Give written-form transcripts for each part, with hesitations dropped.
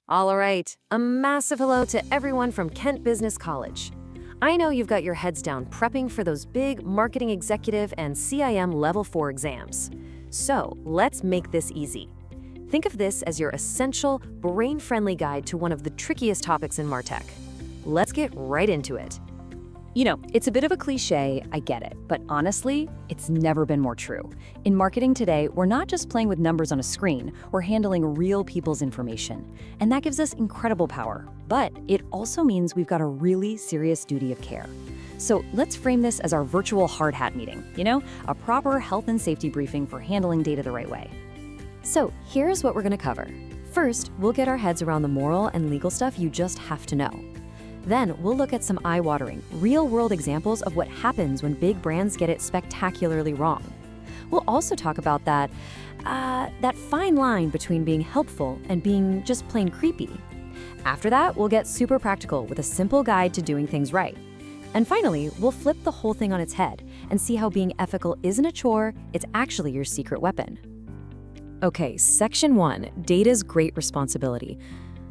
All right, a massive hello to everyone from Kent Business College. I know you've got your heads down prepping for those big marketing executive and CIM Level 4 exams. So let's make this easy. Think of this as your essential, brain-friendly guide to one of the trickiest topics in MarTech. Let's get right into it. It's a bit of a cliche, I get it, but honestly, it's never been more true. In marketing today, we're not just playing with numbers on a screen, we're handling real people's information. And that gives us incredible power, but it also means we've got a really serious duty of care. So let's frame this as our virtual hard hat meeting, a proper health and safety briefing for handling data the right way. So here's what we're going to cover. First, we'll get our heads around the moral and legal stuff you just have to know. Then we'll look at some eye-watering, real-world examples of what happens when big brands get it spectacularly wrong. We'll also talk about that fine line between being helpful and being just plain creepy. After that, we'll get super practical with a simple guide to doing things right. And finally, we'll flip the whole thing on its head and see how being ethical isn't a chore, it's actually your secret weapon. Okay, Section 1, Data's Great Responsibility.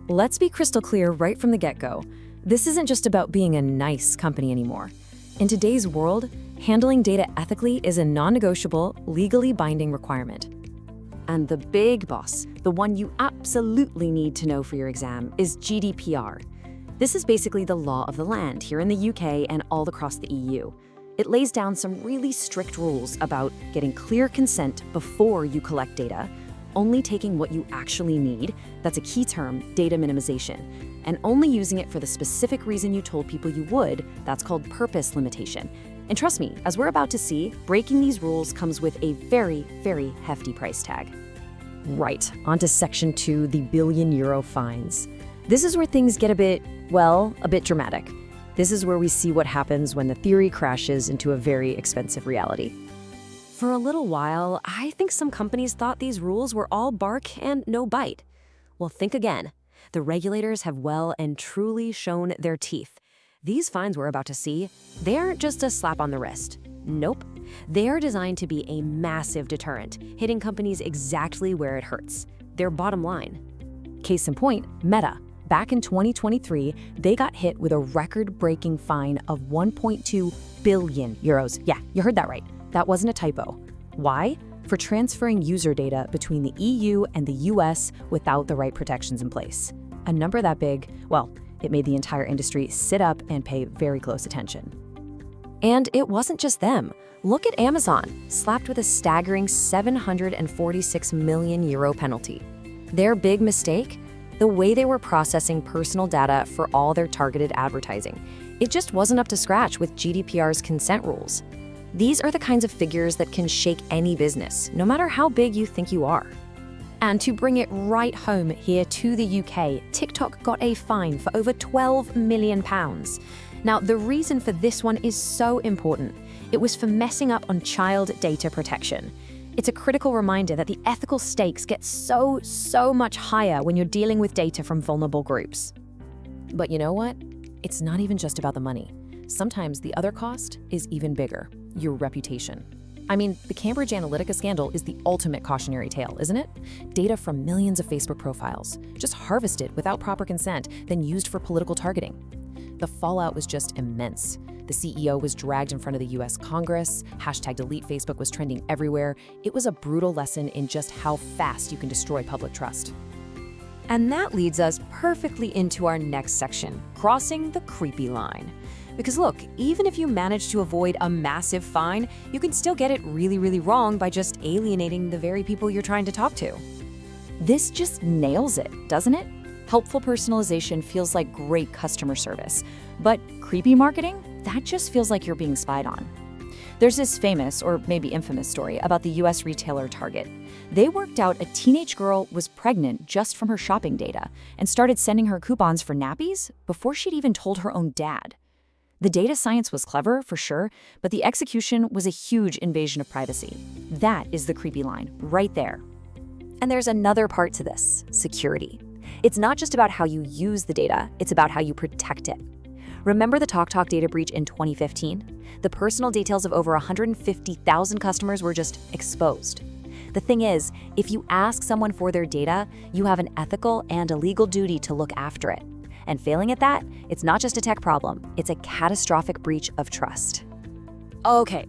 Let's be crystal clear right from the get-go. This isn't just about being a nice company anymore. In today's world, handling data ethically is a non-negotiable, legally binding requirement. And the big boss, the one you absolutely need to know for your exam, is GDPR. This is basically the law of the land here in the UK and all across the EU. It lays down some really strict rules about getting clear consent before you collect data, only taking what you actually need, that's a key term, data minimization, and only using it for the specific reason you told people you would, that's called purpose limitation. And trust me, as we're about to see, breaking these rules comes with a very, very hefty price tag. Right, onto Section 2, the €1 billion fines. This is where things get a bit dramatic. This is where we see what happens when the theory crashes into a very expensive reality. For a little while, I think some companies thought these rules were all bark and no bite. Well, think again. The regulators have well and truly shown their teeth. These fines we're about to see, they aren't just a slap on the wrist. Nope. They are designed to be a massive deterrent, hitting companies exactly where it hurts, their bottom line. Case in point, Meta. Back in 2023, they got hit with a record-breaking fine of €1.2 billion. Yeah, you heard that right. That wasn't a typo. Why? For transferring user data between the EU and the US without the right protections in place. A number that big, it made the entire industry sit up and pay very close attention. And it wasn't just them. Look at Amazon, slapped with a staggering €746 million penalty. Their big mistake? The way they were processing personal data for all their targeted advertising. It just wasn't up to scratch with GDPR's consent rules. These are the kinds of figures that can shake any business, no matter how big you think you are. And to bring it right home here to the UK, TikTok got a fine for over £12 million. Now, the reason for this one is so important. It was for messing up on child data protection. It's a critical reminder that the ethical stakes get so much higher when you're dealing with data from vulnerable groups. But you know what? It's not even just about the money. Sometimes the other cost is even bigger, your reputation. I mean, the Cambridge Analytica scandal is the ultimate cautionary tale, isn't it? Data from millions of Facebook profiles, just harvested without proper consent, then used for political targeting. The fallout was just immense. The CEO was dragged in front of the US Congress, #DeleteFacebook was trending everywhere. It was a brutal lesson in just how fast you can destroy public trust. And that leads us perfectly into our next section, crossing the creepy line. Because look, even if you manage to avoid a massive fine, you can still get it really, really wrong by just alienating the very people you're trying to talk to. This just nails it, doesn't it? Helpful personalization feels like great customer service. But creepy marketing? That just feels like you're being spied on. There's this famous, or maybe infamous story about the US retailer Target. They worked out a teenage girl was pregnant just from her shopping data and started sending her coupons for nappies before she'd even told her own dad. The data science was clever, for sure, but the execution was a huge invasion of privacy. That is the creepy line, right there. And there's another part to this, security. It's not just about how you use the data, it's about how you protect it. Remember the TalkTalk data breach in 2015? The personal details of over 150,000 customers were just exposed. The thing is, if you ask someone for their data, you have an ethical and a legal duty to look after it. And failing at that, it's not just a tech problem, it's a catastrophic breach of trust. Okay,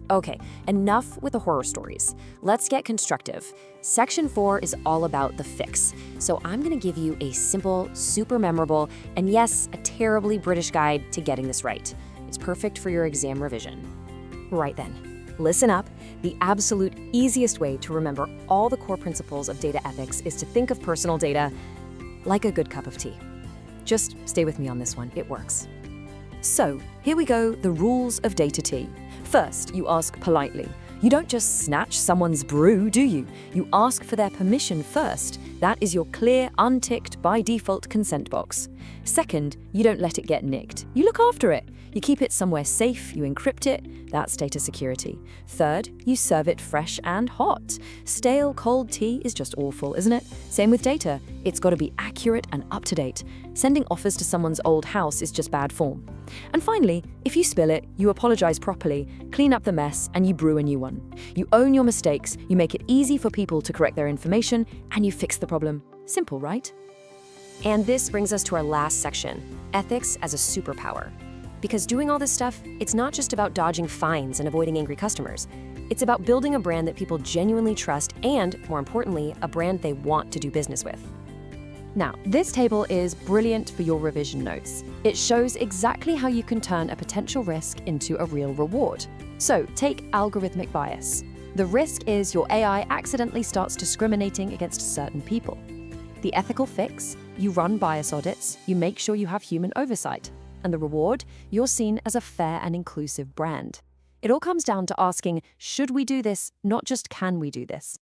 enough with the horror stories. Let's get constructive. Section 4 is all about the fix. So I'm gonna give you a simple, super memorable, and yes, a terribly British guide to getting this right. It's perfect for your exam revision. Right then, listen up. The absolute easiest way to remember all the core principles of data ethics is to think of personal data like a good cup of tea. Just stay with me on this one, it works. So, here we go, the rules of data tea. First, you ask politely. You don't just snatch someone's brew, do you? You ask for their permission first. That is your clear, unticked, by default consent box. Second, you don't let it get nicked. You look after it. You keep it somewhere safe, you encrypt it. That's data security. Third, you serve it fresh and hot. Stale, cold tea is just awful, isn't it? Same with data. It's got to be accurate and up to date. Sending offers to someone's old house is just bad form. And finally, if you spill it, you apologize properly, clean up the mess, and you brew a new one. You own your mistakes, you make it easy for people to correct their information, and you fix the problem. Simple, right? And this brings us to our last section, ethics as a superpower. Because doing all this stuff, it's not just about dodging fines and avoiding angry customers. It's about building a brand that people genuinely trust and, more importantly, a brand they want to do business with. Now, this table is brilliant for your revision notes. It shows exactly how you can turn a potential risk into a real reward. So, take algorithmic bias. The risk is your AI accidentally starts discriminating against certain people. The ethical fix, you run bias audits, you make sure you have human oversight. And the reward, you're seen as a fair and inclusive brand. It all comes down to asking, should we do this, not just can we do this?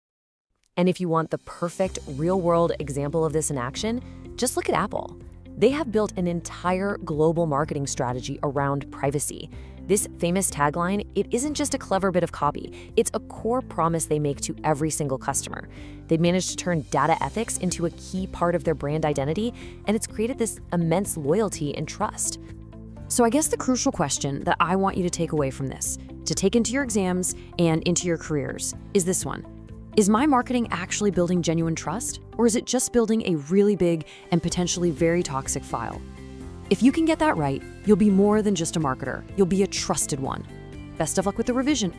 And if you want the perfect real-world example of this in action, just look at Apple. They have built an entire global marketing strategy around privacy. This famous tagline, it isn't just a clever bit of copy, it's a core promise they make to every single customer. They've managed to turn data ethics into a key part of their brand identity, and it's created this immense loyalty and trust. So I guess the crucial question that I want you to take away from this, to take into your exams and into your careers, is this one. Is my marketing actually building genuine trust, or is it just building a really big and potentially very toxic file? If you can get that right, you'll be more than just a marketer. You'll be a trusted one. Best of luck with the revision.